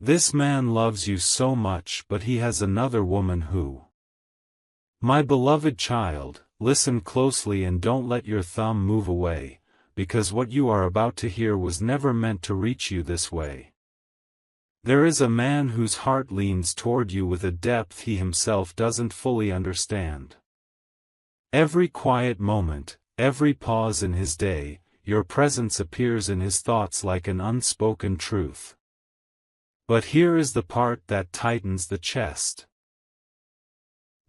This man loves you so much, but he has another woman who. My beloved child, listen closely and don't let your thumb move away, because what you are about to hear was never meant to reach you this way. There is a man whose heart leans toward you with a depth he himself doesn't fully understand. Every quiet moment, every pause in his day, your presence appears in his thoughts like an unspoken truth. But here is the part that tightens the chest.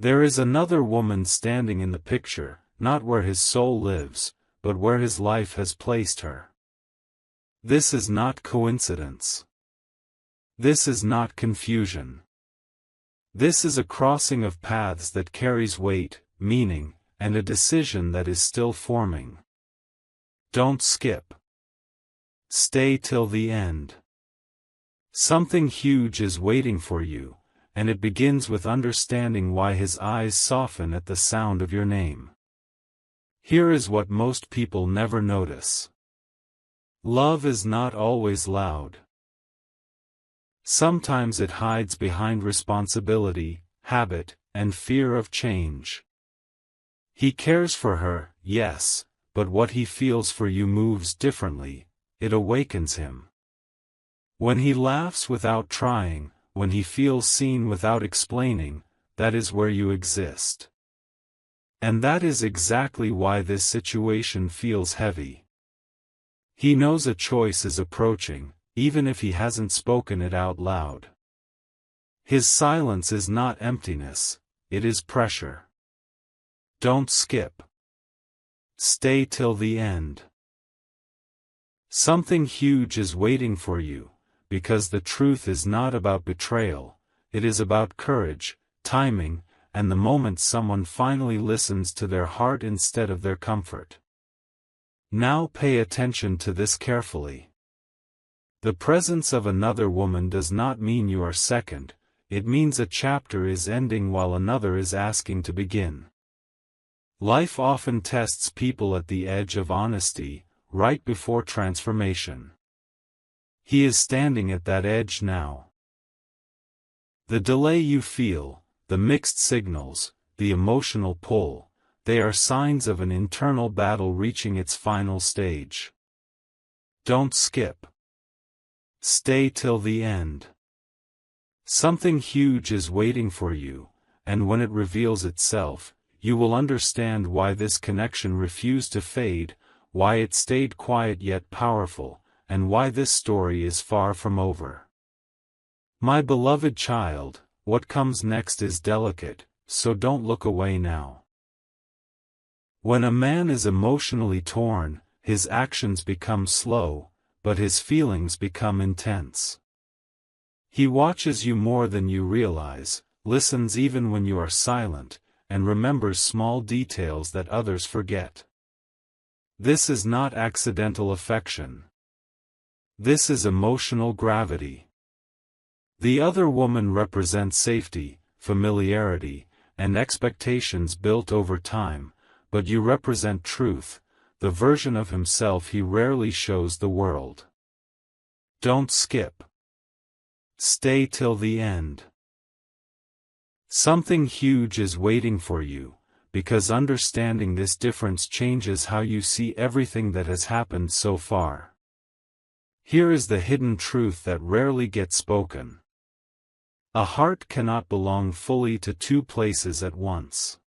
There is another woman standing in the picture, not where his soul lives, but where his life has placed her. This is not coincidence. This is not confusion. This is a crossing of paths that carries weight, meaning, and a decision that is still forming. Don't skip. Stay till the end. Something huge is waiting for you, and it begins with understanding why his eyes soften at the sound of your name. Here is what most people never notice. Love is not always loud. Sometimes it hides behind responsibility, habit, and fear of change. He cares for her, yes, but what he feels for you moves differently. It awakens him. When he laughs without trying, when he feels seen without explaining, that is where you exist. And that is exactly why this situation feels heavy. He knows a choice is approaching, even if he hasn't spoken it out loud. His silence is not emptiness, it is pressure. Don't skip. Stay till the end. Something huge is waiting for you, because the truth is not about betrayal, it is about courage, timing, and the moment someone finally listens to their heart instead of their comfort. Now pay attention to this carefully. The presence of another woman does not mean you are second, it means a chapter is ending while another is asking to begin. Life often tests people at the edge of honesty, right before transformation. He is standing at that edge now. The delay you feel, the mixed signals, the emotional pull, they are signs of an internal battle reaching its final stage. Don't skip. Stay till the end. Something huge is waiting for you, and when it reveals itself, you will understand why this connection refused to fade, why it stayed quiet yet powerful, and why this story is far from over. My beloved child, what comes next is delicate, so don't look away now. When a man is emotionally torn, his actions become slow, but his feelings become intense. He watches you more than you realize, listens even when you are silent, and remembers small details that others forget. This is not accidental affection. This is emotional gravity. The other woman represents safety, familiarity, and expectations built over time, but you represent truth, the version of himself he rarely shows the world. Don't skip. Stay till the end. Something huge is waiting for you, because understanding this difference changes how you see everything that has happened so far. Here is the hidden truth that rarely gets spoken. A heart cannot belong fully to two places at once.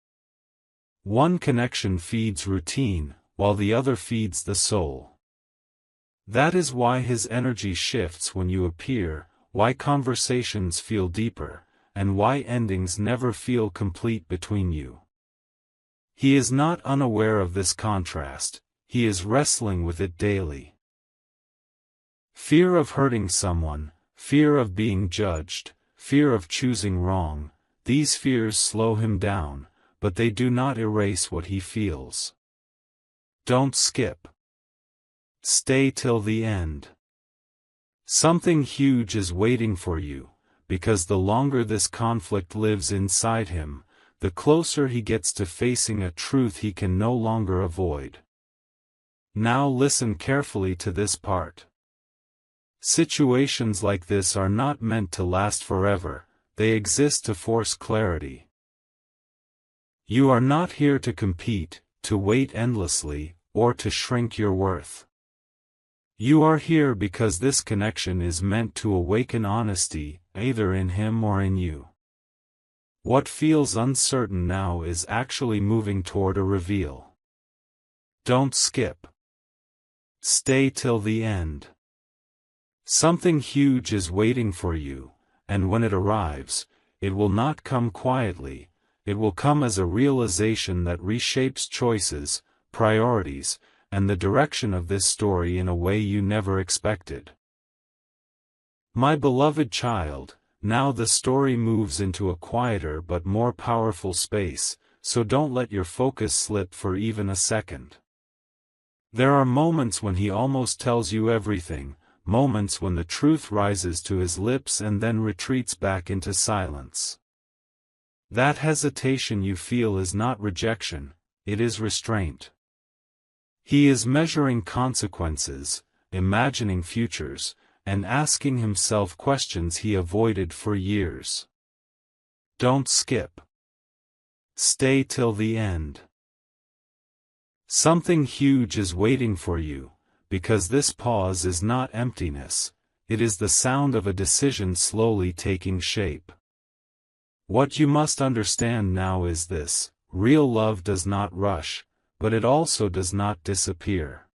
One connection feeds routine, while the other feeds the soul. That is why his energy shifts when you appear, why conversations feel deeper, and why endings never feel complete between you. He is not unaware of this contrast, he is wrestling with it daily. Fear of hurting someone, fear of being judged, fear of choosing wrong, these fears slow him down, but they do not erase what he feels. Don't skip. Stay till the end. Something huge is waiting for you, because the longer this conflict lives inside him, the closer he gets to facing a truth he can no longer avoid. Now listen carefully to this part. Situations like this are not meant to last forever, they exist to force clarity. You are not here to compete, to wait endlessly, or to shrink your worth. You are here because this connection is meant to awaken honesty, either in him or in you. What feels uncertain now is actually moving toward a reveal. Don't skip. Stay till the end. Something huge is waiting for you, and when it arrives, it will not come quietly, it will come as a realization that reshapes choices, priorities, and the direction of this story in a way you never expected. My beloved child, now the story moves into a quieter but more powerful space, so don't let your focus slip for even a second. There are moments when he almost tells you everything, moments when the truth rises to his lips and then retreats back into silence. That hesitation you feel is not rejection, it is restraint. He is measuring consequences, imagining futures, and asking himself questions he avoided for years. Don't skip. Stay till the end. Something huge is waiting for you, because this pause is not emptiness, it is the sound of a decision slowly taking shape. What you must understand now is this: real love does not rush, but it also does not disappear.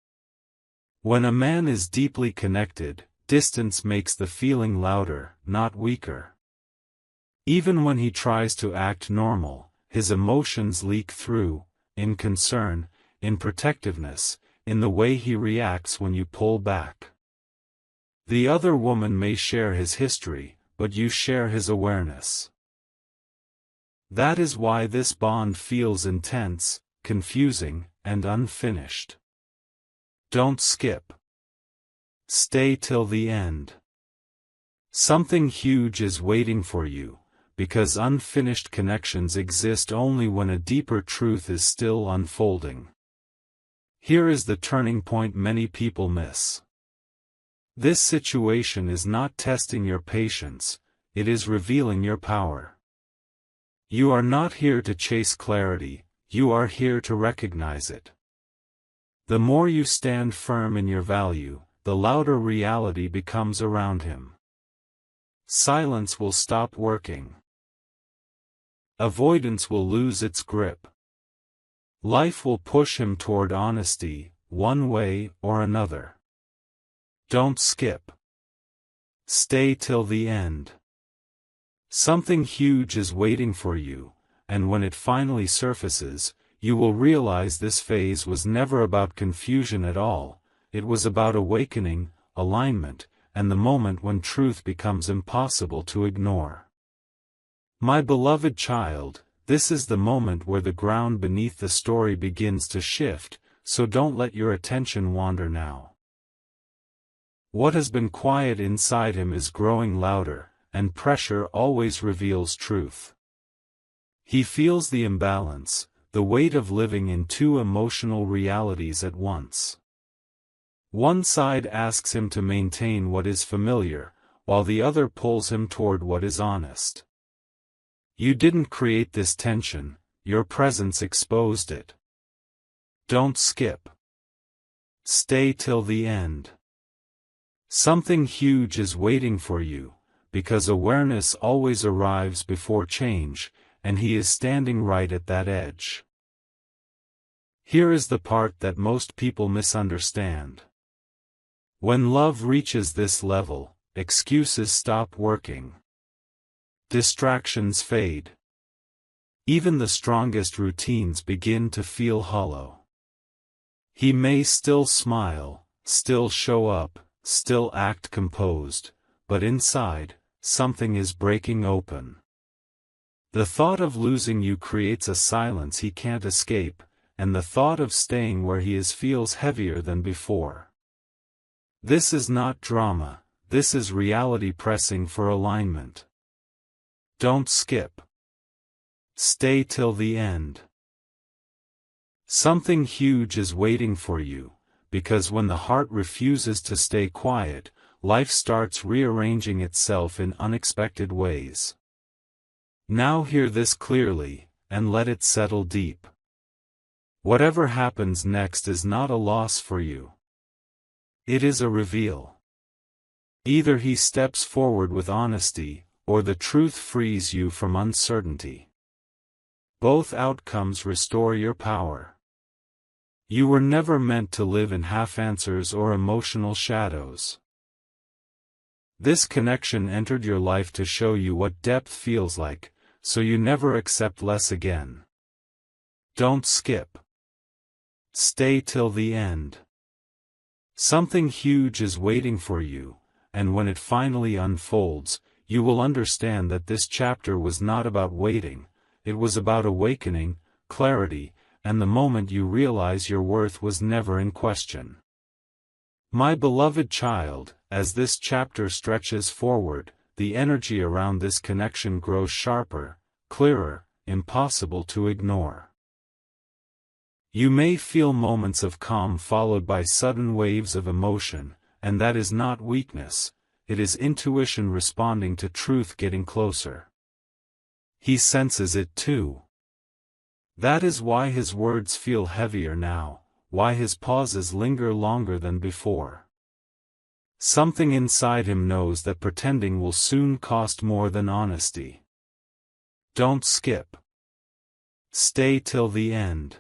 When a man is deeply connected, distance makes the feeling louder, not weaker. Even when he tries to act normal, his emotions leak through, in concern, in protectiveness, in the way he reacts when you pull back. The other woman may share his history, but you share his awareness. That is why this bond feels intense, confusing, and unfinished. Don't skip. Stay till the end. Something huge is waiting for you, because unfinished connections exist only when a deeper truth is still unfolding. Here is the turning point many people miss. This situation is not testing your patience, it is revealing your power. You are not here to chase clarity, you are here to recognize it. The more you stand firm in your value, the louder reality becomes around him. Silence will stop working. Avoidance will lose its grip. Life will push him toward honesty, one way or another. Don't skip. Stay till the end. Something huge is waiting for you, and when it finally surfaces, you will realize this phase was never about confusion at all, it was about awakening, alignment, and the moment when truth becomes impossible to ignore. My beloved child, this is the moment where the ground beneath the story begins to shift, so don't let your attention wander now. What has been quiet inside him is growing louder, and pressure always reveals truth. He feels the imbalance, the weight of living in two emotional realities at once. One side asks him to maintain what is familiar, while the other pulls him toward what is honest. You didn't create this tension, your presence exposed it. Don't skip. Stay till the end. Something huge is waiting for you, because awareness always arrives before change, and he is standing right at that edge. Here is the part that most people misunderstand. When love reaches this level, excuses stop working. Distractions fade. Even the strongest routines begin to feel hollow. He may still smile, still show up, still act composed, but inside, something is breaking open. The thought of losing you creates a silence he can't escape, and the thought of staying where he is feels heavier than before. This is not drama, this is reality pressing for alignment. Don't skip. Stay till the end. Something huge is waiting for you, because when the heart refuses to stay quiet, life starts rearranging itself in unexpected ways. Now hear this clearly, and let it settle deep. Whatever happens next is not a loss for you. It is a reveal. Either he steps forward with honesty, or the truth frees you from uncertainty. Both outcomes restore your power. You were never meant to live in half-answers or emotional shadows. This connection entered your life to show you what depth feels like, so you never accept less again. Don't skip. Stay till the end. Something huge is waiting for you, and when it finally unfolds, you will understand that this chapter was not about waiting, it was about awakening, clarity, and the moment you realize your worth was never in question. My beloved child, as this chapter stretches forward, the energy around this connection grows sharper, clearer, impossible to ignore. You may feel moments of calm followed by sudden waves of emotion, and that is not weakness, it is intuition responding to truth getting closer. He senses it too. That is why his words feel heavier now, why his pauses linger longer than before. Something inside him knows that pretending will soon cost more than honesty. Don't skip. Stay till the end.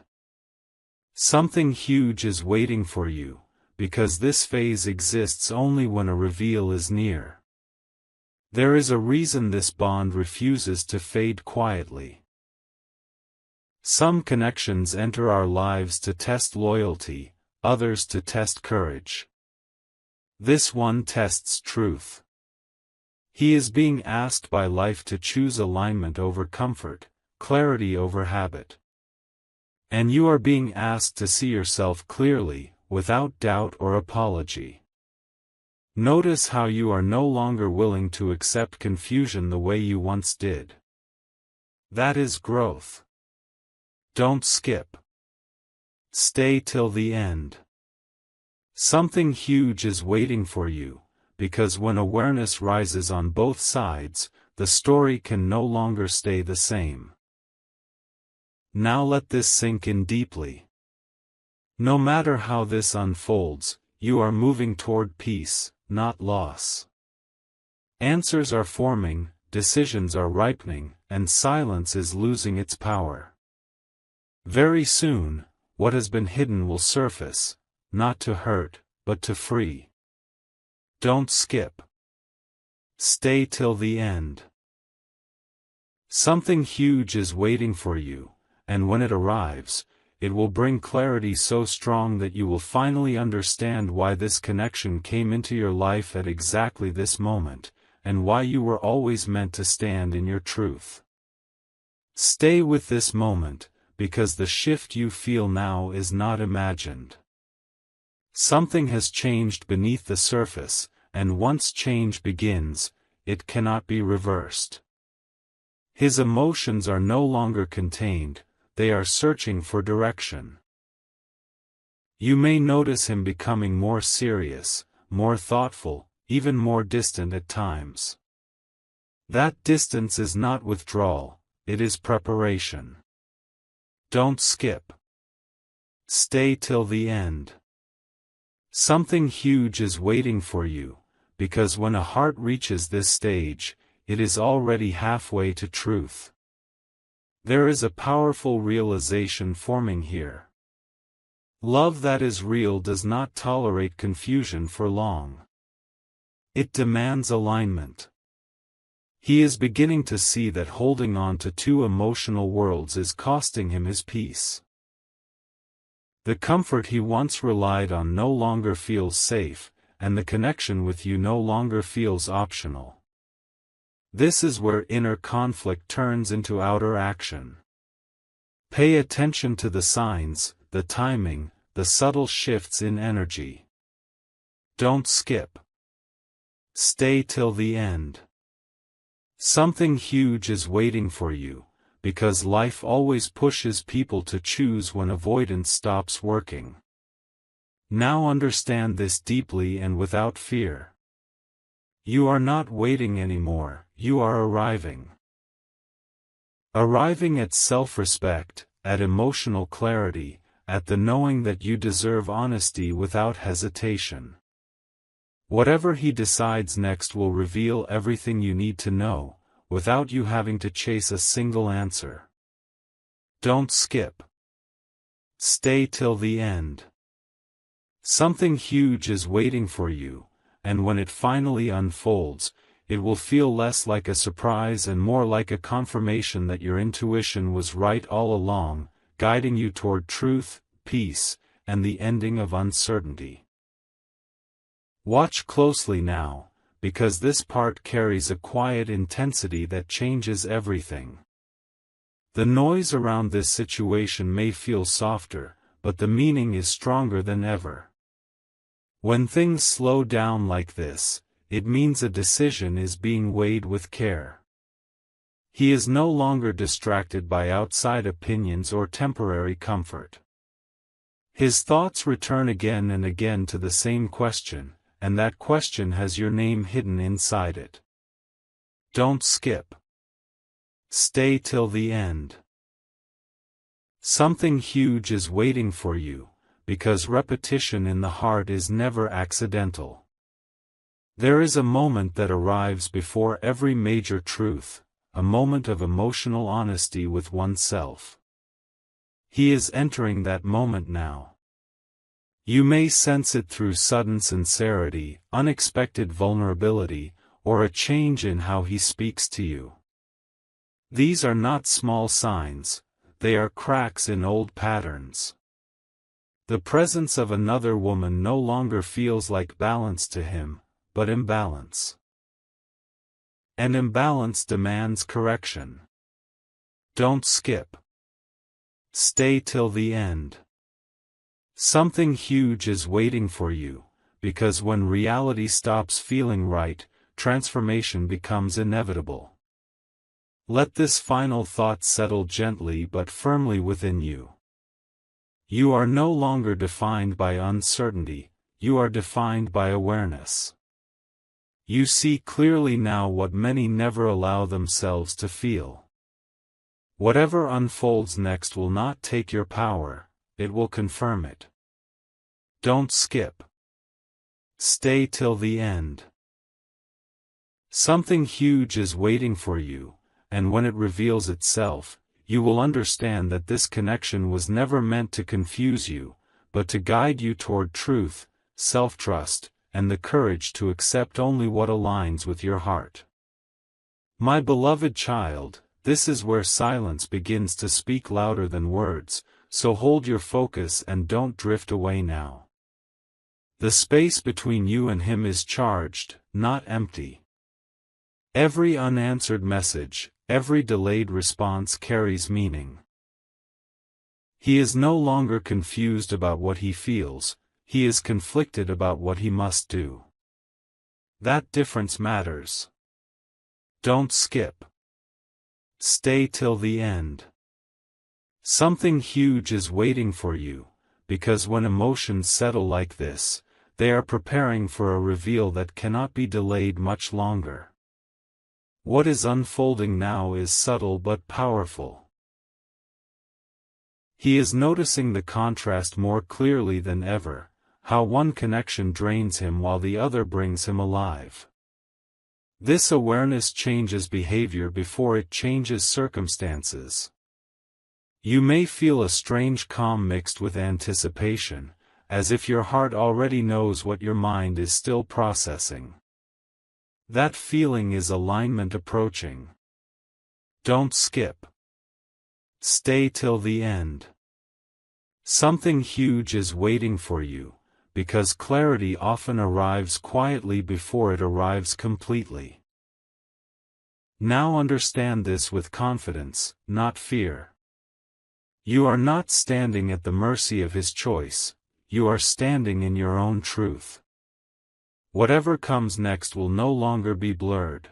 Something huge is waiting for you, because this phase exists only when a reveal is near. There is a reason this bond refuses to fade quietly. Some connections enter our lives to test loyalty, others to test courage. This one tests truth. He is being asked by life to choose alignment over comfort, clarity over habit. And you are being asked to see yourself clearly, without doubt or apology. Notice how you are no longer willing to accept confusion the way you once did. That is growth. Don't skip. Stay till the end. Something huge is waiting for you, because when awareness rises on both sides, the story can no longer stay the same. Now let this sink in deeply. No matter how this unfolds, you are moving toward peace, not loss. Answers are forming, decisions are ripening, and silence is losing its power. Very soon, what has been hidden will surface, not to hurt, but to free. Don't skip. Stay till the end. Something huge is waiting for you, and when it arrives, it will bring clarity so strong that you will finally understand why this connection came into your life at exactly this moment, and why you were always meant to stand in your truth. Stay with this moment, because the shift you feel now is not imagined. Something has changed beneath the surface, and once change begins, it cannot be reversed. His emotions are no longer contained, they are searching for direction. You may notice him becoming more serious, more thoughtful, even more distant at times. That distance is not withdrawal, it is preparation. Don't skip. Stay till the end. Something huge is waiting for you, because when a heart reaches this stage, it is already halfway to truth. There is a powerful realization forming here. Love that is real does not tolerate confusion for long. It demands alignment. He is beginning to see that holding on to two emotional worlds is costing him his peace. The comfort he once relied on no longer feels safe, and the connection with you no longer feels optional. This is where inner conflict turns into outer action. Pay attention to the signs, the timing, the subtle shifts in energy. Don't skip. Stay till the end. Something huge is waiting for you, because life always pushes people to choose when avoidance stops working. Now understand this deeply and without fear. You are not waiting anymore, you are arriving. Arriving at self-respect, at emotional clarity, at the knowing that you deserve honesty without hesitation. Whatever he decides next will reveal everything you need to know, without you having to chase a single answer. Don't skip. Stay till the end. Something huge is waiting for you, and when it finally unfolds, it will feel less like a surprise and more like a confirmation that your intuition was right all along, guiding you toward truth, peace, and the ending of uncertainty. Watch closely now, because this part carries a quiet intensity that changes everything. The noise around this situation may feel softer, but the meaning is stronger than ever. When things slow down like this, it means a decision is being weighed with care. He is no longer distracted by outside opinions or temporary comfort. His thoughts return again and again to the same question, and that question has your name hidden inside it. Don't skip. Stay till the end. Something huge is waiting for you, because repetition in the heart is never accidental. There is a moment that arrives before every major truth, a moment of emotional honesty with oneself. He is entering that moment now. You may sense it through sudden sincerity, unexpected vulnerability, or a change in how he speaks to you. These are not small signs, they are cracks in old patterns. The presence of another woman no longer feels like balance to him, but imbalance. And imbalance demands correction. Don't skip. Stay till the end. Something huge is waiting for you, because when reality stops feeling right, transformation becomes inevitable. Let this final thought settle gently but firmly within you. You are no longer defined by uncertainty, you are defined by awareness. You see clearly now what many never allow themselves to feel. Whatever unfolds next will not take your power, it will confirm it. Don't skip. Stay till the end. Something huge is waiting for you, and when it reveals itself, you will understand that this connection was never meant to confuse you, but to guide you toward truth, self-trust, and the courage to accept only what aligns with your heart. My beloved child, this is where silence begins to speak louder than words, so hold your focus and don't drift away now. The space between you and him is charged, not empty. Every unanswered message, every delayed response carries meaning. He is no longer confused about what he feels, he is conflicted about what he must do. That difference matters. Don't skip. Stay till the end. Something huge is waiting for you, because when emotions settle like this, they are preparing for a reveal that cannot be delayed much longer. What is unfolding now is subtle but powerful. He is noticing the contrast more clearly than ever, how one connection drains him while the other brings him alive. This awareness changes behavior before it changes circumstances. You may feel a strange calm mixed with anticipation, as if your heart already knows what your mind is still processing. That feeling is alignment approaching. Don't skip. Stay till the end. Something huge is waiting for you, because clarity often arrives quietly before it arrives completely. Now understand this with confidence, not fear. You are not standing at the mercy of his choice, you are standing in your own truth. Whatever comes next will no longer be blurred.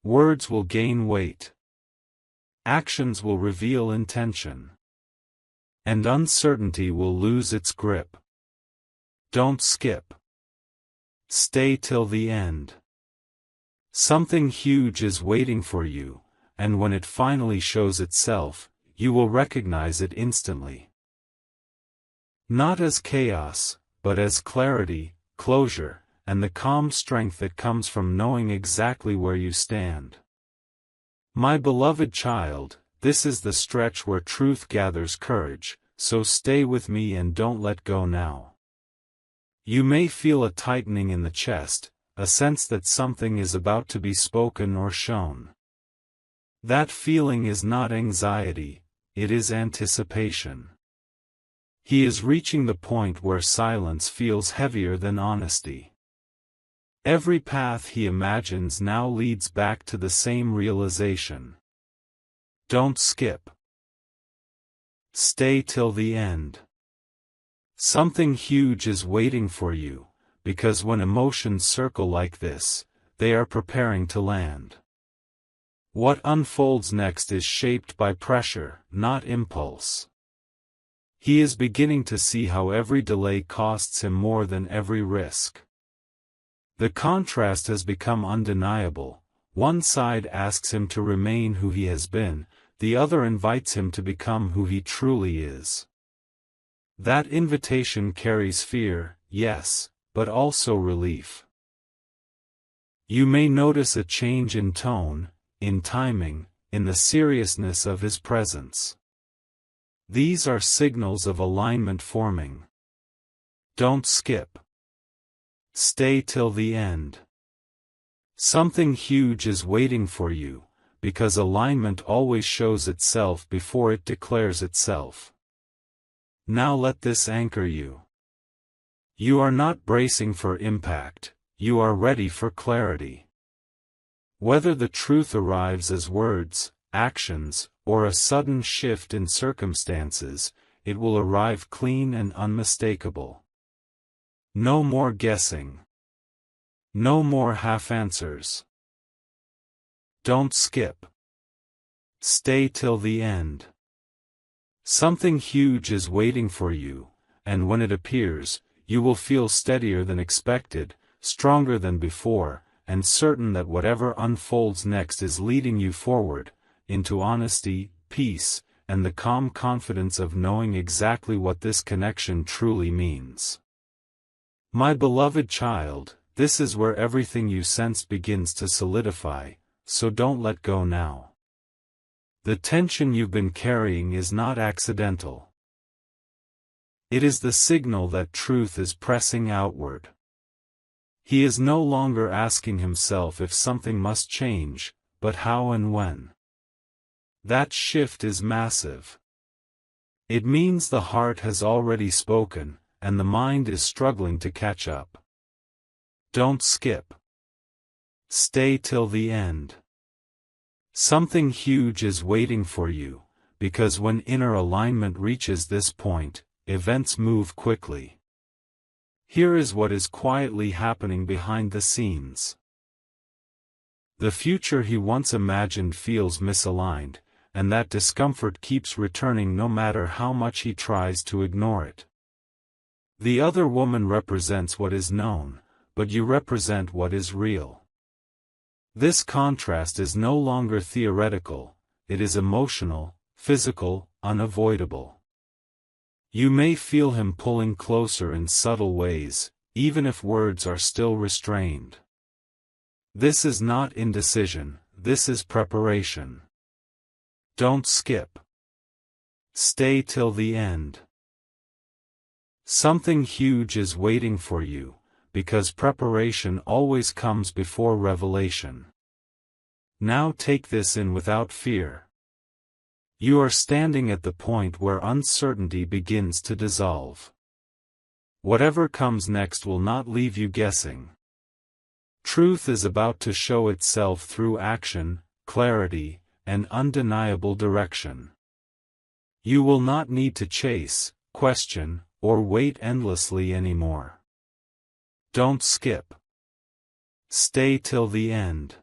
Words will gain weight. Actions will reveal intention. And uncertainty will lose its grip. Don't skip. Stay till the end. Something huge is waiting for you, and when it finally shows itself, you will recognize it instantly. Not as chaos, but as clarity, closure, and the calm strength that comes from knowing exactly where you stand. My beloved child, this is the stretch where truth gathers courage, so stay with me and don't let go now. You may feel a tightening in the chest, a sense that something is about to be spoken or shown. That feeling is not anxiety, it is anticipation. He is reaching the point where silence feels heavier than honesty. Every path he imagines now leads back to the same realization. Don't skip. Stay till the end. Something huge is waiting for you, because when emotions circle like this, they are preparing to land. What unfolds next is shaped by pressure, not impulse. He is beginning to see how every delay costs him more than every risk. The contrast has become undeniable. One side asks him to remain who he has been, the other invites him to become who he truly is. That invitation carries fear, yes, but also relief. You may notice a change in tone, in timing, in the seriousness of his presence. These are signals of alignment forming. Don't skip. Stay till the end. Something huge is waiting for you, because alignment always shows itself before it declares itself. Now let this anchor you. You are not bracing for impact, you are ready for clarity. Whether the truth arrives as words, actions, or a sudden shift in circumstances, it will arrive clean and unmistakable. No more guessing. No more half-answers. Don't skip. Stay till the end. Something huge is waiting for you, and when it appears, you will feel steadier than expected, stronger than before, and certain that whatever unfolds next is leading you forward, into honesty, peace, and the calm confidence of knowing exactly what this connection truly means. My beloved child, this is where everything you sense begins to solidify, so don't let go now. The tension you've been carrying is not accidental. It is the signal that truth is pressing outward. He is no longer asking himself if something must change, but how and when. That shift is massive. It means the heart has already spoken, and the mind is struggling to catch up. Don't skip. Stay till the end. Something huge is waiting for you, because when inner alignment reaches this point, events move quickly. Here is what is quietly happening behind the scenes. The future he once imagined feels misaligned, and that discomfort keeps returning no matter how much he tries to ignore it. The other woman represents what is known, but you represent what is real. This contrast is no longer theoretical, it is emotional, physical, unavoidable. You may feel him pulling closer in subtle ways, even if words are still restrained. This is not indecision, this is preparation. Don't skip. Stay till the end. Something huge is waiting for you, because preparation always comes before revelation. Now take this in without fear. You are standing at the point where uncertainty begins to dissolve. Whatever comes next will not leave you guessing. Truth is about to show itself through action, clarity, and undeniable direction. You will not need to chase, question, or wait endlessly anymore. Don't skip. Stay till the end.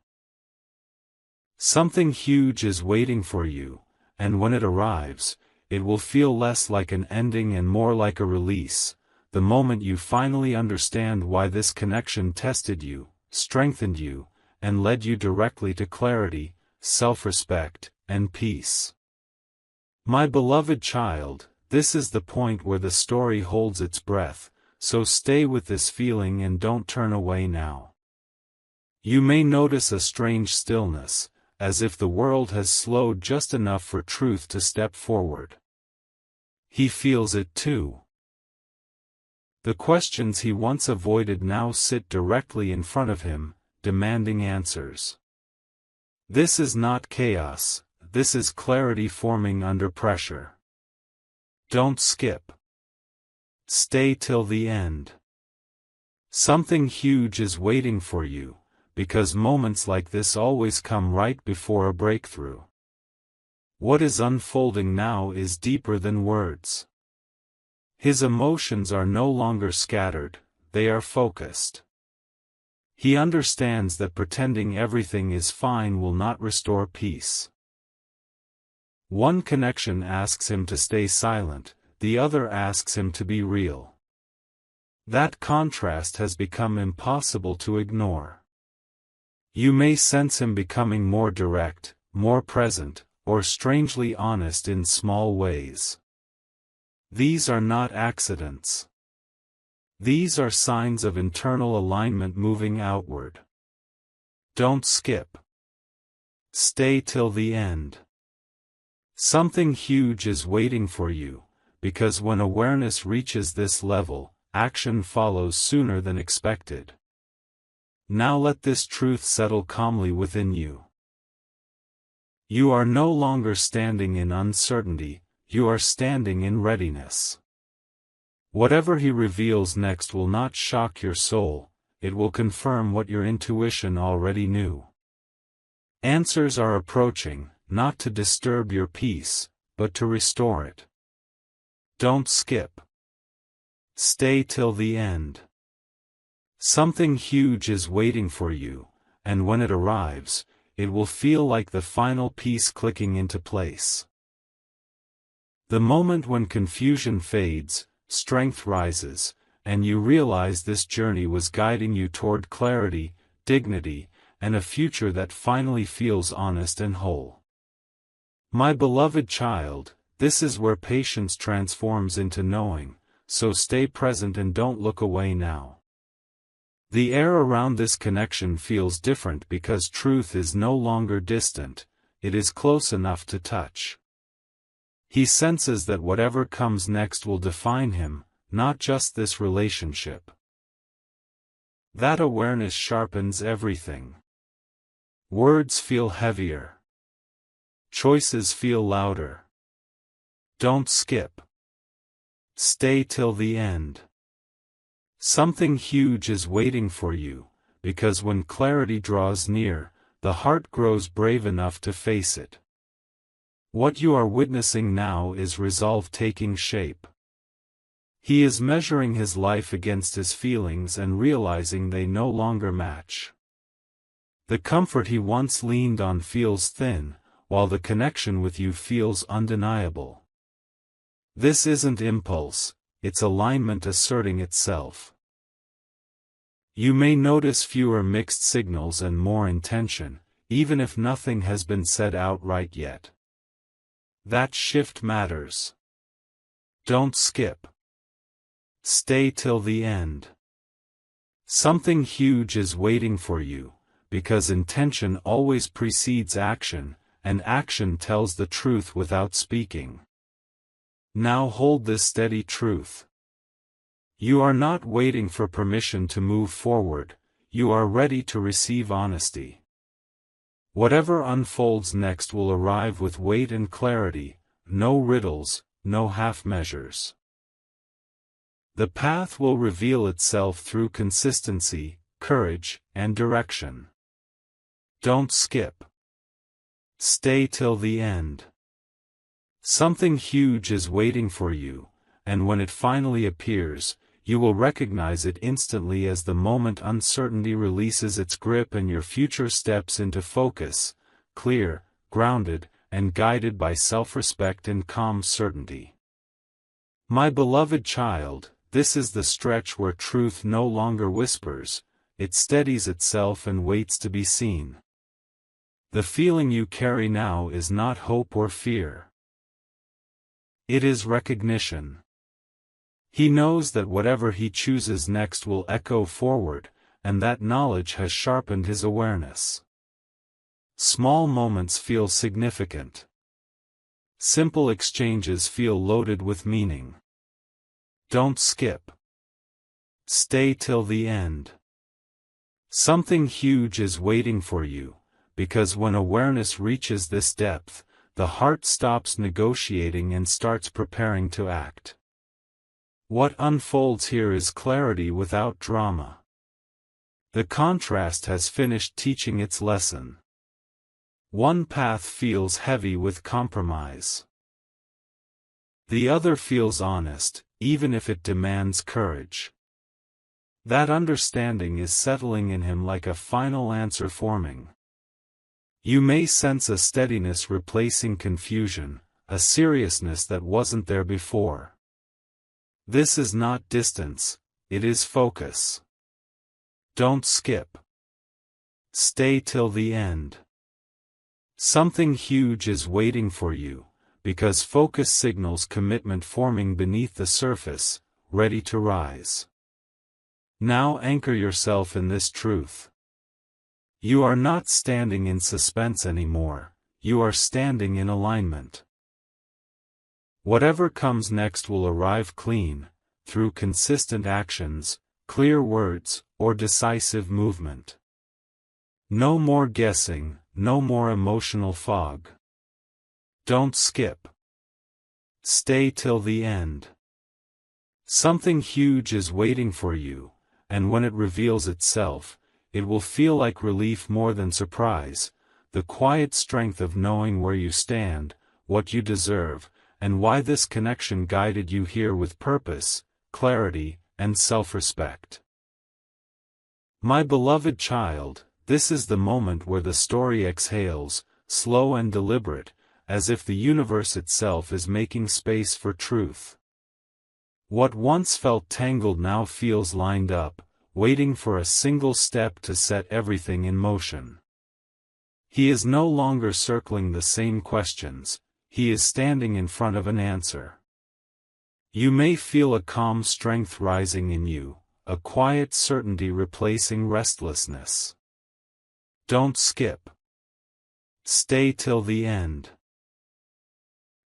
Something huge is waiting for you, and when it arrives, it will feel less like an ending and more like a release, the moment you finally understand why this connection tested you, strengthened you, and led you directly to clarity, self-respect, and peace. My beloved child, this is the point where the story holds its breath, so stay with this feeling and don't turn away now. You may notice a strange stillness, as if the world has slowed just enough for truth to step forward. He feels it too. The questions he once avoided now sit directly in front of him, demanding answers. This is not chaos, this is clarity forming under pressure. Don't skip. Stay till the end. Something huge is waiting for you, because moments like this always come right before a breakthrough. What is unfolding now is deeper than words. His emotions are no longer scattered, they are focused. He understands that pretending everything is fine will not restore peace. One connection asks him to stay silent, the other asks him to be real. That contrast has become impossible to ignore. You may sense him becoming more direct, more present, or strangely honest in small ways. These are not accidents. These are signs of internal alignment moving outward. Don't skip. Stay till the end. Something huge is waiting for you, because when awareness reaches this level, action follows sooner than expected. Now let this truth settle calmly within you. You are no longer standing in uncertainty, you are standing in readiness. Whatever he reveals next will not shock your soul, it will confirm what your intuition already knew. Answers are approaching, not to disturb your peace, but to restore it. Don't skip. Stay till the end. Something huge is waiting for you, and when it arrives, it will feel like the final piece clicking into place. The moment when confusion fades, strength rises, and you realize this journey was guiding you toward clarity, dignity, and a future that finally feels honest and whole. My beloved child, this is where patience transforms into knowing, so stay present and don't look away now. The air around this connection feels different because truth is no longer distant, it is close enough to touch. He senses that whatever comes next will define him, not just this relationship. That awareness sharpens everything. Words feel heavier. Choices feel louder. Don't skip. Stay till the end. Something huge is waiting for you, because when clarity draws near, the heart grows brave enough to face it. What you are witnessing now is resolve taking shape. He is measuring his life against his feelings and realizing they no longer match. The comfort he once leaned on feels thin, while the connection with you feels undeniable. This isn't impulse, it's alignment asserting itself. You may notice fewer mixed signals and more intention, even if nothing has been said outright yet. That shift matters. Don't skip. Stay till the end. Something huge is waiting for you, because intention always precedes action, and action tells the truth without speaking. Now hold this steady truth. You are not waiting for permission to move forward, you are ready to receive honesty. Whatever unfolds next will arrive with weight and clarity, no riddles, no half measures. The path will reveal itself through consistency, courage, and direction. Don't skip. Stay till the end. Something huge is waiting for you, and when it finally appears, you will recognize it instantly as the moment uncertainty releases its grip and your future steps into focus, clear, grounded, and guided by self-respect and calm certainty. My beloved child, this is the stretch where truth no longer whispers, it steadies itself and waits to be seen. The feeling you carry now is not hope or fear. It is recognition. He knows that whatever he chooses next will echo forward, and that knowledge has sharpened his awareness. Small moments feel significant. Simple exchanges feel loaded with meaning. Don't skip. Stay till the end. Something huge is waiting for you, because when awareness reaches this depth, the heart stops negotiating and starts preparing to act. What unfolds here is clarity without drama. The contrast has finished teaching its lesson. One path feels heavy with compromise. The other feels honest, even if it demands courage. That understanding is settling in him like a final answer forming. You may sense a steadiness replacing confusion, a seriousness that wasn't there before. This is not distance, it is focus. Don't skip. Stay till the end. Something huge is waiting for you, because focus signals commitment forming beneath the surface, ready to rise. Now anchor yourself in this truth. You are not standing in suspense anymore, you are standing in alignment. Whatever comes next will arrive clean, through consistent actions, clear words, or decisive movement. No more guessing, no more emotional fog. Don't skip. Stay till the end. Something huge is waiting for you, and when it reveals itself, it will feel like relief more than surprise, the quiet strength of knowing where you stand, what you deserve, and why this connection guided you here with purpose, clarity, and self-respect. My beloved child, this is the moment where the story exhales, slow and deliberate, as if the universe itself is making space for truth. What once felt tangled now feels lined up, waiting for a single step to set everything in motion. He is no longer circling the same questions, he is standing in front of an answer. You may feel a calm strength rising in you, a quiet certainty replacing restlessness. Don't skip. Stay till the end.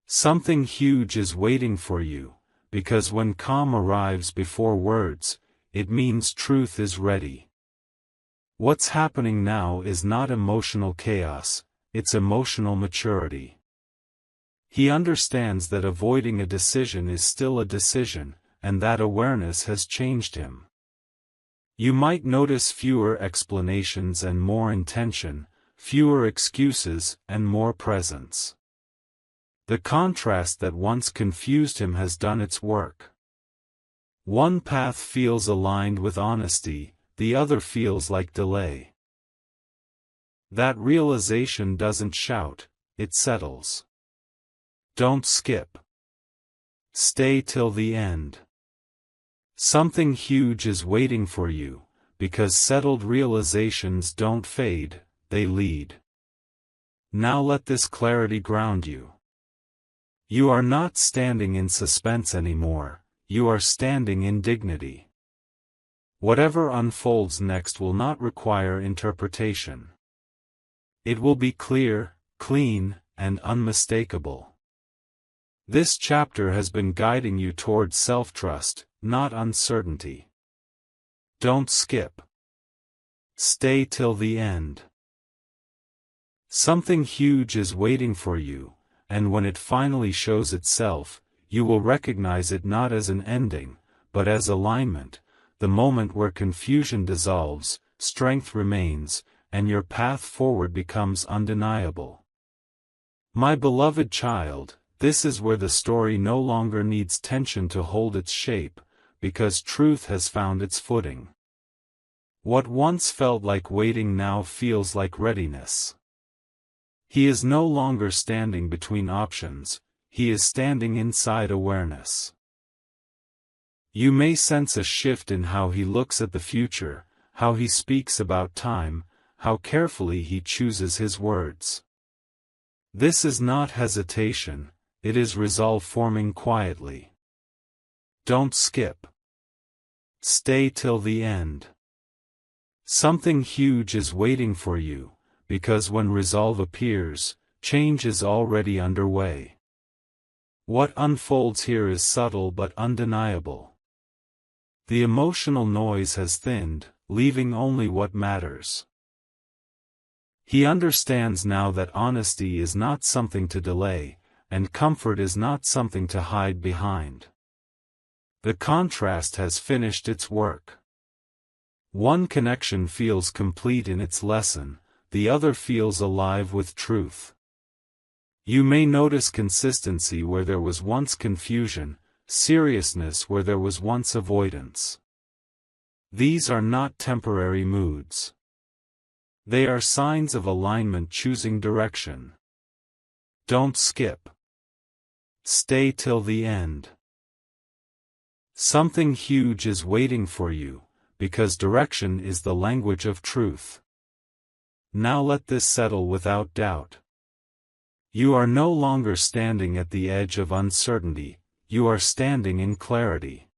Something huge is waiting for you, because when calm arrives before words, it means truth is ready. What's happening now is not emotional chaos, it's emotional maturity. He understands that avoiding a decision is still a decision, and that awareness has changed him. You might notice fewer explanations and more intention, fewer excuses and more presence. The contrast that once confused him has done its work. One path feels aligned with honesty, the other feels like delay. That realization doesn't shout, it settles. Don't skip. Stay till the end. Something huge is waiting for you, because settled realizations don't fade, they lead. Now let this clarity ground you. You are not standing in suspense anymore, you are standing in dignity. Whatever unfolds next will not require interpretation. It will be clear, clean, and unmistakable. This chapter has been guiding you towards self-trust, not uncertainty. Don't skip. Stay till the end. Something huge is waiting for you, and when it finally shows itself, you will recognize it not as an ending, but as alignment, the moment where confusion dissolves, strength remains, and your path forward becomes undeniable. My beloved child, this is where the story no longer needs tension to hold its shape, because truth has found its footing. What once felt like waiting now feels like readiness. He is no longer standing between options, he is standing inside awareness. You may sense a shift in how he looks at the future, how he speaks about time, how carefully he chooses his words. This is not hesitation, it is resolve forming quietly. Don't skip. Stay till the end. Something huge is waiting for you, because when resolve appears, change is already underway. What unfolds here is subtle but undeniable. The emotional noise has thinned, leaving only what matters. He understands now that honesty is not something to delay, and comfort is not something to hide behind. The contrast has finished its work. One connection feels complete in its lesson, the other feels alive with truth. You may notice consistency where there was once confusion, seriousness where there was once avoidance. These are not temporary moods. They are signs of alignment choosing direction. Don't skip. Stay till the end. Something huge is waiting for you, because direction is the language of truth. Now let this settle without doubt. You are no longer standing at the edge of uncertainty, you are standing in clarity.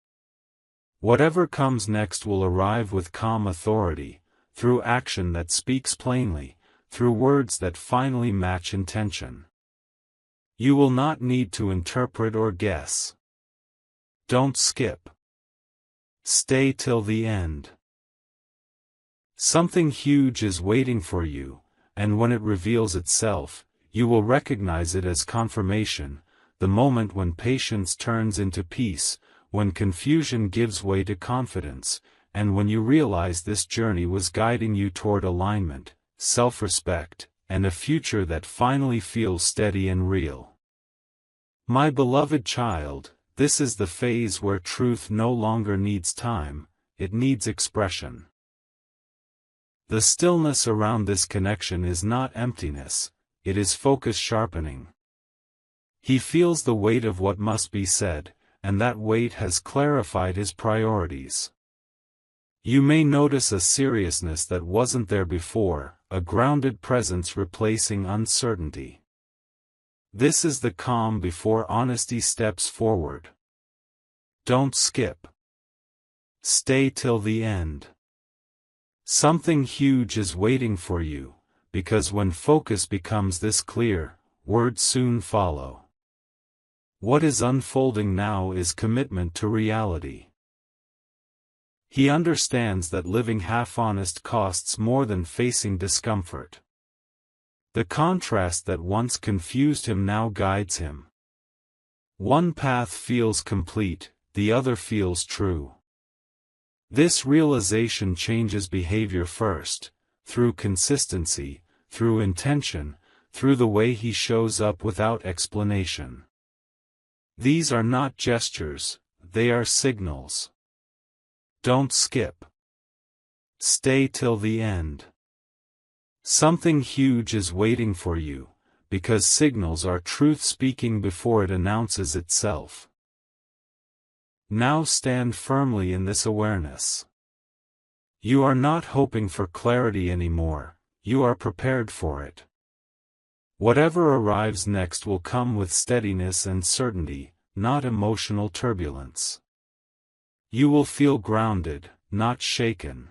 Whatever comes next will arrive with calm authority, through action that speaks plainly, through words that finally match intention. You will not need to interpret or guess. Don't skip. Stay till the end. Something huge is waiting for you, and when it reveals itself, you will recognize it as confirmation, the moment when patience turns into peace, when confusion gives way to confidence, and when you realize this journey was guiding you toward alignment, self-respect, and a future that finally feels steady and real. My beloved child, this is the phase where truth no longer needs time, it needs expression. The stillness around this connection is not emptiness, it is focus sharpening. He feels the weight of what must be said, and that weight has clarified his priorities. You may notice a seriousness that wasn't there before, a grounded presence replacing uncertainty. This is the calm before honesty steps forward. Don't skip. Stay till the end. Something huge is waiting for you, because when focus becomes this clear, words soon follow. What is unfolding now is commitment to reality. He understands that living half-honest costs more than facing discomfort. The contrast that once confused him now guides him. One path feels complete, the other feels true. This realization changes behavior first, through consistency, through intention, through the way he shows up without explanation. These are not gestures, they are signals. Don't skip. Stay till the end. Something huge is waiting for you, because signals are truth speaking before it announces itself. Now stand firmly in this awareness. You are not hoping for clarity anymore, you are prepared for it. Whatever arrives next will come with steadiness and certainty, not emotional turbulence. You will feel grounded, not shaken.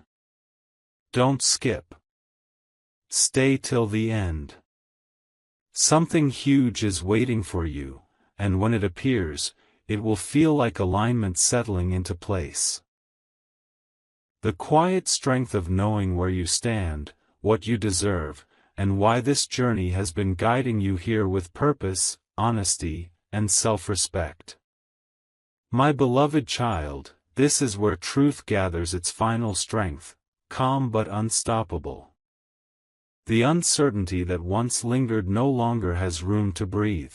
Don't skip. Stay till the end. Something huge is waiting for you, and when it appears, it will feel like alignment settling into place. The quiet strength of knowing where you stand, what you deserve, and why this journey has been guiding you here with purpose, honesty, and self-respect. My beloved child, this is where truth gathers its final strength, calm but unstoppable. The uncertainty that once lingered no longer has room to breathe.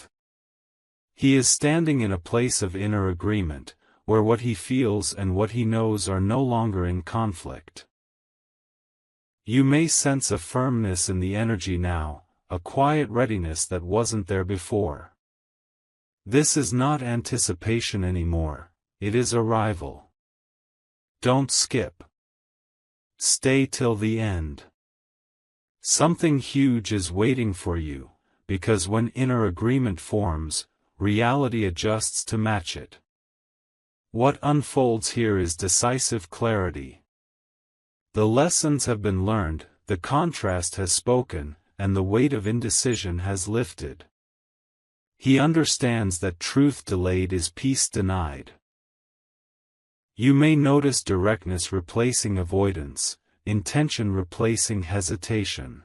He is standing in a place of inner agreement, where what he feels and what he knows are no longer in conflict. You may sense a firmness in the energy now, a quiet readiness that wasn't there before. This is not anticipation anymore, it is arrival. Don't skip. Stay till the end. Something huge is waiting for you, because when inner agreement forms, reality adjusts to match it. What unfolds here is decisive clarity. The lessons have been learned, the contrast has spoken, and the weight of indecision has lifted. He understands that truth delayed is peace denied. You may notice directness replacing avoidance, intention replacing hesitation.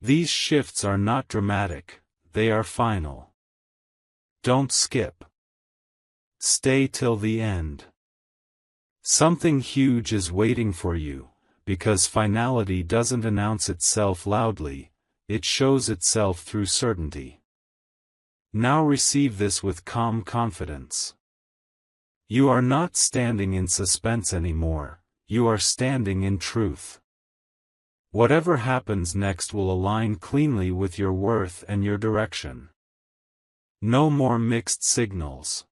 These shifts are not dramatic, they are final. Don't skip. Stay till the end. Something huge is waiting for you, because finality doesn't announce itself loudly, it shows itself through certainty. Now receive this with calm confidence. You are not standing in suspense anymore, you are standing in truth. Whatever happens next will align cleanly with your worth and your direction. No more mixed signals.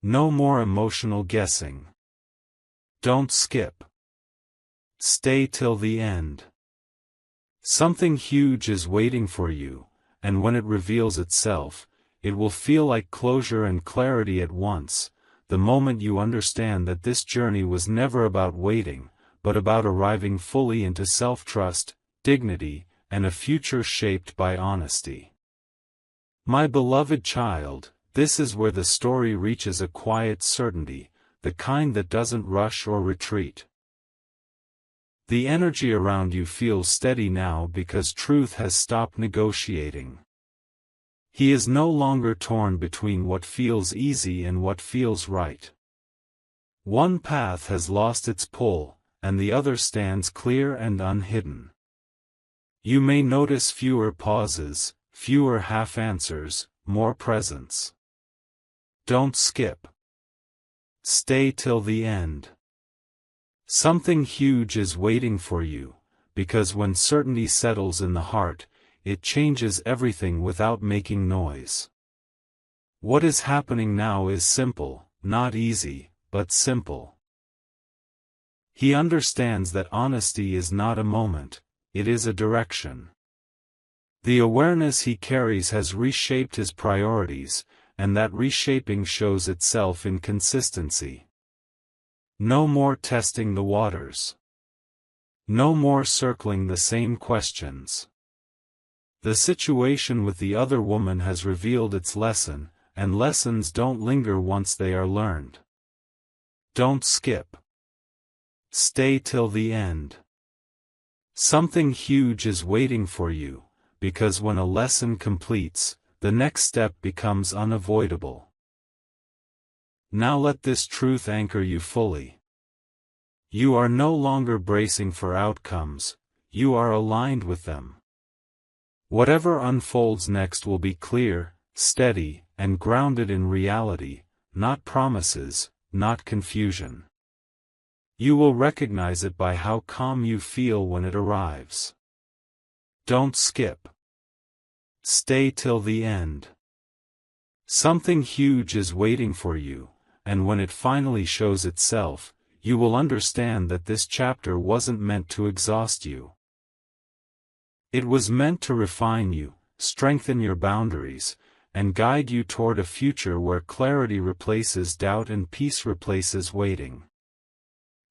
No more emotional guessing. Don't skip. Stay till the end. Something huge is waiting for you, and when it reveals itself, it will feel like closure and clarity at once, the moment you understand that this journey was never about waiting, but about arriving fully into self-trust, dignity, and a future shaped by honesty. My beloved child, this is where the story reaches a quiet certainty, the kind that doesn't rush or retreat. The energy around you feels steady now because truth has stopped negotiating. He is no longer torn between what feels easy and what feels right. One path has lost its pull, and the other stands clear and unhidden. You may notice fewer pauses, fewer half-answers, more presence. Don't skip. Stay till the end. Something huge is waiting for you, because when certainty settles in the heart, it changes everything without making noise. What is happening now is simple, not easy, but simple. He understands that honesty is not a moment, it is a direction. The awareness he carries has reshaped his priorities, and that reshaping shows itself in consistency. No more testing the waters. No more circling the same questions. The situation with the other woman has revealed its lesson, and lessons don't linger once they are learned. Don't skip. Stay till the end. Something huge is waiting for you, because when a lesson completes, the next step becomes unavoidable. Now let this truth anchor you fully. You are no longer bracing for outcomes, you are aligned with them. Whatever unfolds next will be clear, steady, and grounded in reality, not promises, not confusion. You will recognize it by how calm you feel when it arrives. Don't skip. Stay till the end. Something huge is waiting for you, and when it finally shows itself, you will understand that this chapter wasn't meant to exhaust you. It was meant to refine you, strengthen your boundaries, and guide you toward a future where clarity replaces doubt and peace replaces waiting.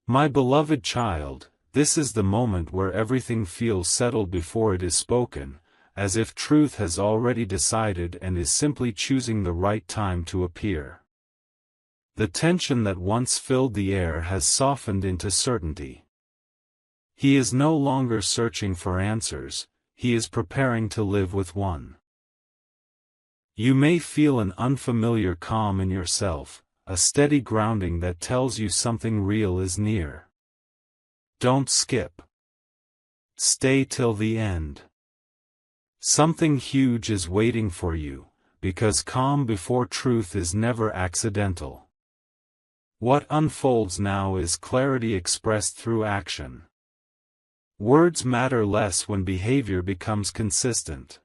My beloved child, this is the moment where everything feels settled before it is spoken, as if truth has already decided and is simply choosing the right time to appear. The tension that once filled the air has softened into certainty. He is no longer searching for answers, he is preparing to live with one. You may feel an unfamiliar calm in yourself, a steady grounding that tells you something real is near. Don't skip. Stay till the end. Something huge is waiting for you, because calm before truth is never accidental. What unfolds now is clarity expressed through action. Words matter less when behavior becomes consistent.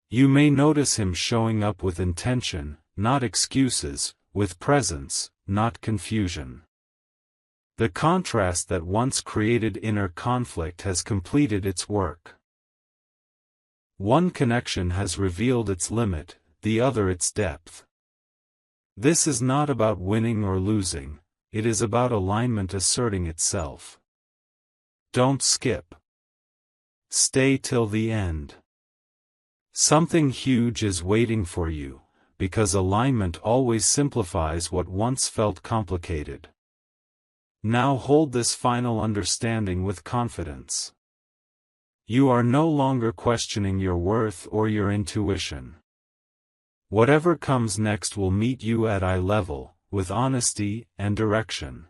You may notice him showing up with intention, not excuses, with presence, not confusion. The contrast that once created inner conflict has completed its work. One connection has revealed its limit, the other its depth. This is not about winning or losing, it is about alignment asserting itself. Don't skip. Stay till the end. Something huge is waiting for you, because alignment always simplifies what once felt complicated. Now hold this final understanding with confidence. You are no longer questioning your worth or your intuition. Whatever comes next will meet you at eye level, with honesty and direction.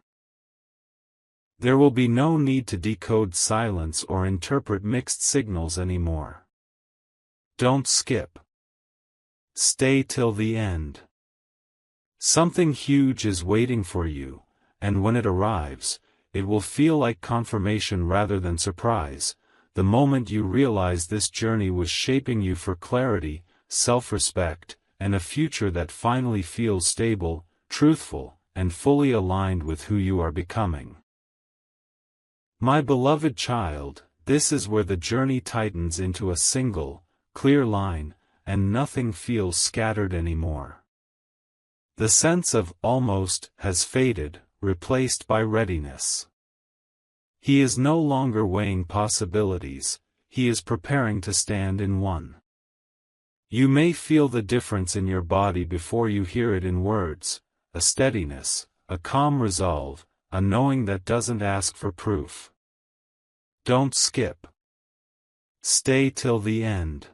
There will be no need to decode silence or interpret mixed signals anymore. Don't skip. Stay till the end. Something huge is waiting for you, and when it arrives, it will feel like confirmation rather than surprise, the moment you realize this journey was shaping you for clarity, self-respect, and a future that finally feels stable, truthful, and fully aligned with who you are becoming. My beloved child, this is where the journey tightens into a single, clear line, and nothing feels scattered anymore. The sense of almost has faded, replaced by readiness. He is no longer weighing possibilities, he is preparing to stand in one. You may feel the difference in your body before you hear it in words, a steadiness, a calm resolve, a knowing that doesn't ask for proof. Don't skip. Stay till the end.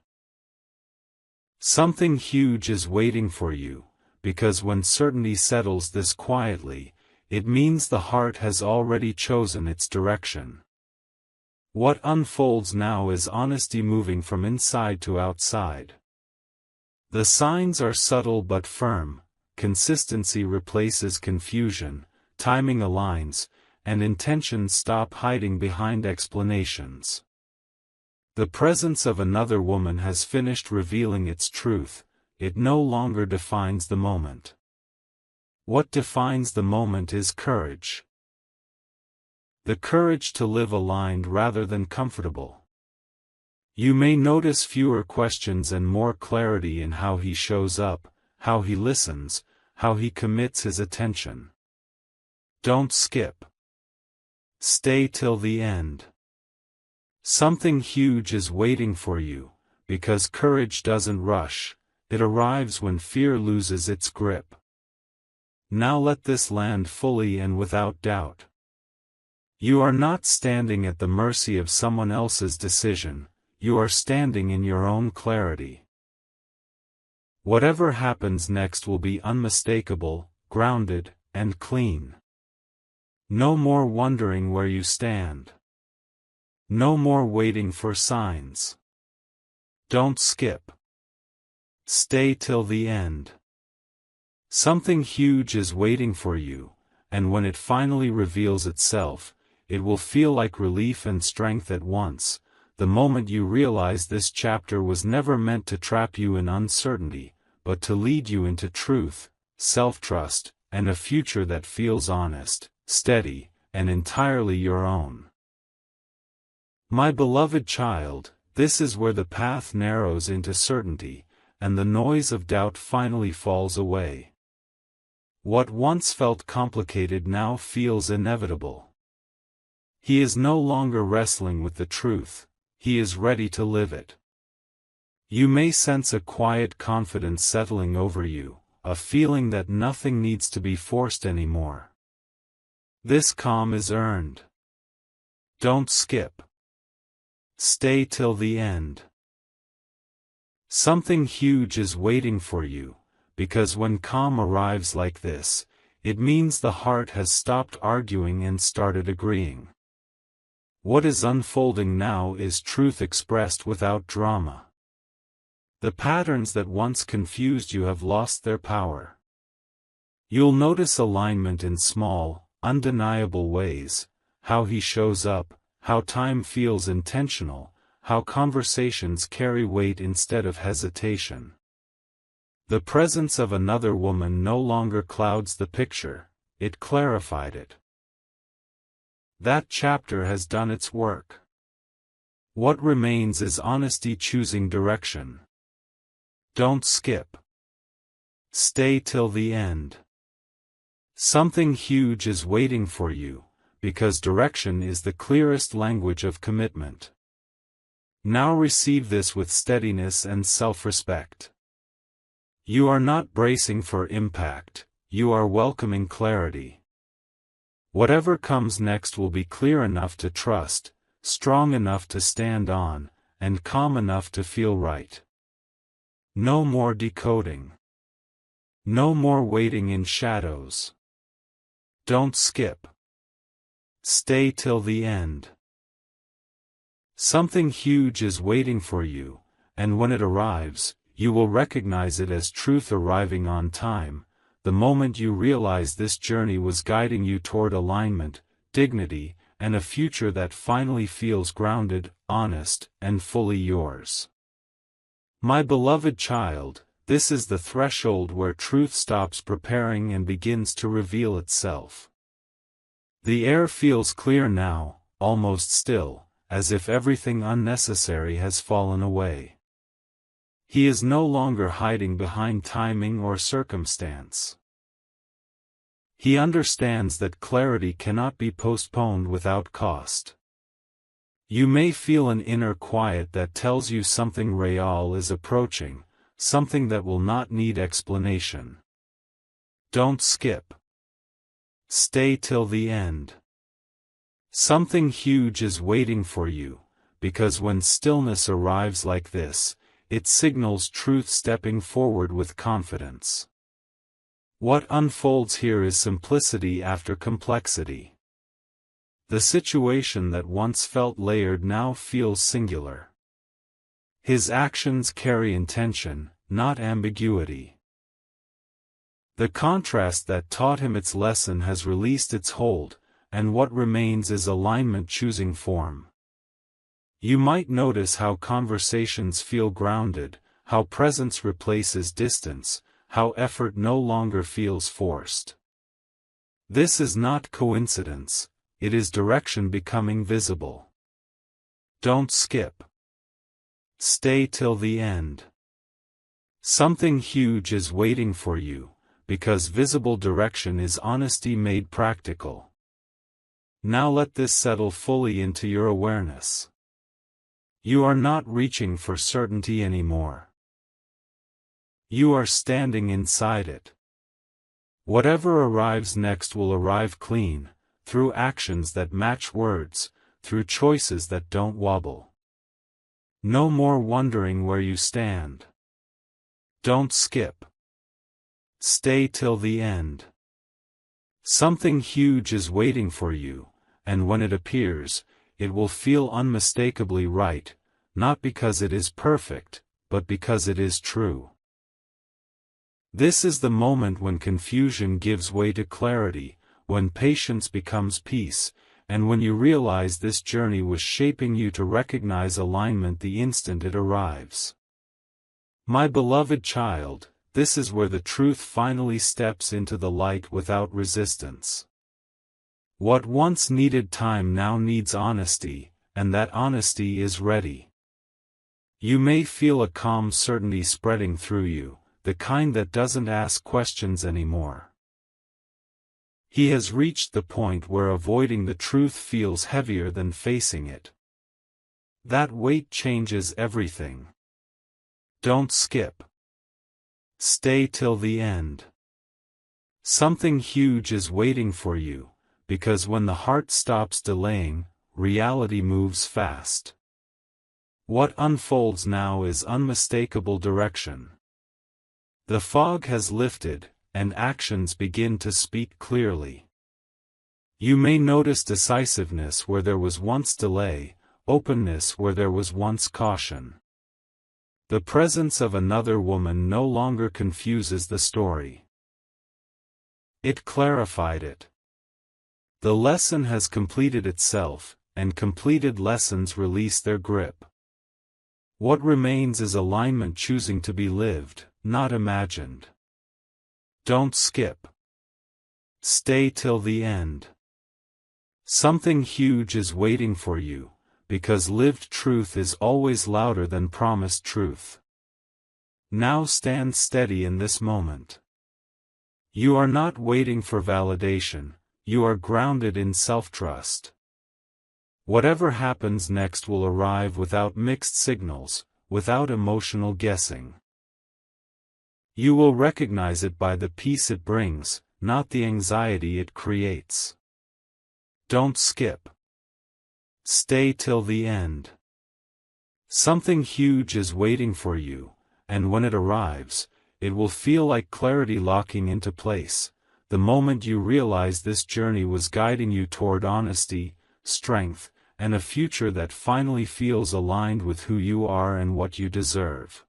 Something huge is waiting for you, because when certainty settles this quietly, it means the heart has already chosen its direction. What unfolds now is honesty moving from inside to outside. The signs are subtle but firm, consistency replaces confusion, timing aligns, and intentions stop hiding behind explanations. The presence of another woman has finished revealing its truth, it no longer defines the moment. What defines the moment is courage. The courage to live aligned rather than comfortable. You may notice fewer questions and more clarity in how he shows up, how he listens, how he commits his attention. Don't skip. Stay till the end. Something huge is waiting for you, because courage doesn't rush, it arrives when fear loses its grip. Now let this land fully and without doubt. You are not standing at the mercy of someone else's decision, you are standing in your own clarity. Whatever happens next will be unmistakable, grounded, and clean. No more wondering where you stand. No more waiting for signs. Don't skip. Stay till the end. Something huge is waiting for you, and when it finally reveals itself, it will feel like relief and strength at once, the moment you realize this chapter was never meant to trap you in uncertainty, but to lead you into truth, self-trust, and a future that feels honest, steady, and entirely your own. My beloved child, this is where the path narrows into certainty, and the noise of doubt finally falls away. What once felt complicated now feels inevitable. He is no longer wrestling with the truth, he is ready to live it. You may sense a quiet confidence settling over you, a feeling that nothing needs to be forced anymore. This calm is earned. Don't skip. Stay till the end. Something huge is waiting for you, because when calm arrives like this, it means the heart has stopped arguing and started agreeing. What is unfolding now is truth expressed without drama. The patterns that once confused you have lost their power. You'll notice alignment in small, undeniable ways, how he shows up, how time feels intentional, how conversations carry weight instead of hesitation. The presence of another woman no longer clouds the picture, it clarified it. That chapter has done its work. What remains is honesty choosing direction. Don't skip. Stay till the end. Something huge is waiting for you, because direction is the clearest language of commitment. Now receive this with steadiness and self-respect. You are not bracing for impact, you are welcoming clarity. Whatever comes next will be clear enough to trust, strong enough to stand on, and calm enough to feel right. No more decoding. No more waiting in shadows. Don't skip. Stay till the end. Something huge is waiting for you, and when it arrives, you will recognize it as truth arriving on time, the moment you realize this journey was guiding you toward alignment, dignity, and a future that finally feels grounded, honest, and fully yours. My beloved child, this is the threshold where truth stops preparing and begins to reveal itself. The air feels clear now, almost still, as if everything unnecessary has fallen away. He is no longer hiding behind timing or circumstance. He understands that clarity cannot be postponed without cost. You may feel an inner quiet that tells you something real is approaching, something that will not need explanation. Don't skip. Stay till the end. Something huge is waiting for you, because when stillness arrives like this, it signals truth stepping forward with confidence. What unfolds here is simplicity after complexity. The situation that once felt layered now feels singular. His actions carry intention, not ambiguity. The contrast that taught him its lesson has released its hold, and what remains is alignment choosing form. You might notice how conversations feel grounded, how presence replaces distance, how effort no longer feels forced. This is not coincidence, it is direction becoming visible. Don't skip. Stay till the end. Something huge is waiting for you, because visible direction is honesty made practical. Now let this settle fully into your awareness. You are not reaching for certainty anymore. You are standing inside it. Whatever arrives next will arrive clean, through actions that match words, through choices that don't wobble. No more wondering where you stand. Don't skip. Stay till the end. Something huge is waiting for you, and when it appears, it will feel unmistakably right, not because it is perfect, but because it is true. This is the moment when confusion gives way to clarity, when patience becomes peace, and when you realize this journey was shaping you to recognize alignment the instant it arrives. My beloved child, this is where the truth finally steps into the light without resistance. What once needed time now needs honesty, and that honesty is ready. You may feel a calm certainty spreading through you, the kind that doesn't ask questions anymore. He has reached the point where avoiding the truth feels heavier than facing it. That weight changes everything. Don't skip. Stay till the end. Something huge is waiting for you, because when the heart stops delaying, reality moves fast. What unfolds now is unmistakable direction. The fog has lifted, and actions begin to speak clearly. You may notice decisiveness where there was once delay, openness where there was once caution. The presence of another woman no longer confuses the story. It clarified it. The lesson has completed itself, and completed lessons release their grip. What remains is alignment choosing to be lived, not imagined. Don't skip. Stay till the end. Something huge is waiting for you, because lived truth is always louder than promised truth. Now stand steady in this moment. You are not waiting for validation, you are grounded in self-trust. Whatever happens next will arrive without mixed signals, without emotional guessing. You will recognize it by the peace it brings, not the anxiety it creates. Don't skip. Stay till the end. Something huge is waiting for you, and when it arrives, it will feel like clarity locking into place, the moment you realize this journey was guiding you toward honesty, strength, and a future that finally feels aligned with who you are and what you deserve.